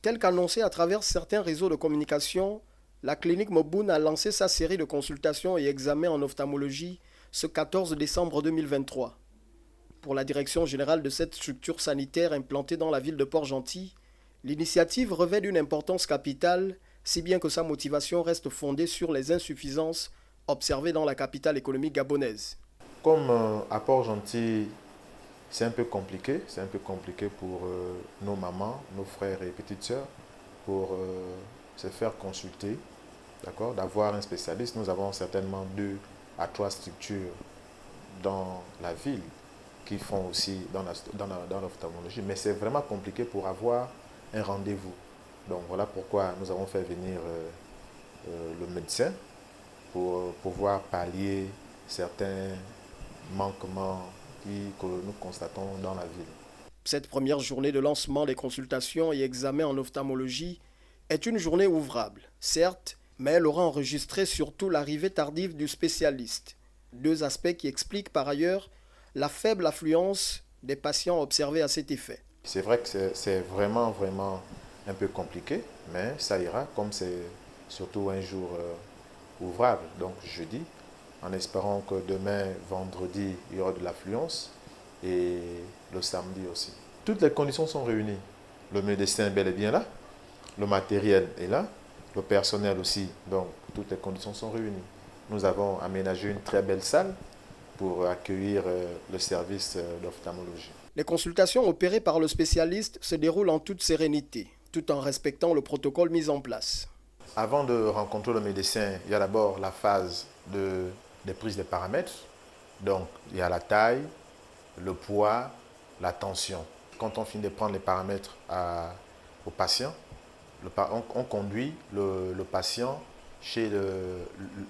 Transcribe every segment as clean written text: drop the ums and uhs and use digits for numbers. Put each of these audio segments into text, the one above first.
Tel qu'annoncé à travers certains réseaux de communication, la clinique Moboune a lancé sa série de consultations et examens en ophtalmologie ce 14 décembre 2023. Pour la direction générale de cette structure sanitaire implantée dans la ville de Port-Gentil, l'initiative revêt d'une importance capitale, si bien que sa motivation reste fondée sur les insuffisances observées dans la capitale économique gabonaise. Comme à Port-Gentil, c'est un peu compliqué pour nos mamans, nos frères et petites sœurs, pour se faire consulter, d'accord, d'avoir un spécialiste. Nous avons certainement 2 à 3 structures dans la ville qui font aussi dans l'ophtalmologie, mais c'est vraiment compliqué pour avoir un rendez-vous. Donc voilà pourquoi nous avons fait venir le médecin pour pouvoir pallier certains manquements que nous constatons dans la ville. Cette première journée de lancement des consultations et examens en ophtalmologie est une journée ouvrable, certes, mais elle aura enregistré surtout l'arrivée tardive du spécialiste. 2 aspects qui expliquent par ailleurs la faible affluence des patients observés à cet effet. C'est vrai que c'est vraiment un peu compliqué, mais ça ira comme c'est surtout un jour ouvrable, donc jeudi, en espérant que demain, vendredi, il y aura de l'affluence et le samedi aussi. Toutes les conditions sont réunies. Le médecin est bel et bien là, le matériel est là, le personnel aussi, donc toutes les conditions sont réunies. Nous avons aménagé une très belle salle pour accueillir le service d'ophtalmologie. Les consultations opérées par le spécialiste se déroulent en toute sérénité, tout en respectant le protocole mis en place. Avant de rencontrer le médecin, il y a d'abord la phase des prises de paramètres. Donc, il y a la taille, le poids, la tension. Quand on finit de prendre les paramètres au patient, on conduit le patient chez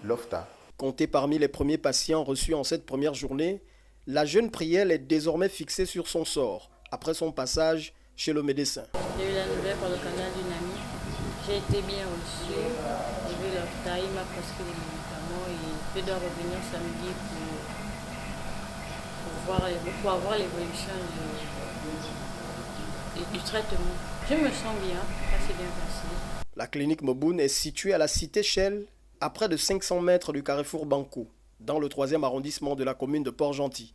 l'ophta. Comptée parmi les premiers patients reçus en cette première journée, la jeune Prielle est désormais fixée sur son sort, après son passage chez le médecin. J'ai eu la nouvelle par le canal d'une amie. J'ai été bien reçue. J'ai vu l'ophta, il m'a prescrit des médicaments et je dois revenir samedi pour avoir l'évolution du traitement. Je me sens bien, ça s'est bien passé. La clinique Moboune est située à la cité Shell, à près de 500 mètres du carrefour Banco, dans le 3e arrondissement de la commune de Port-Gentil.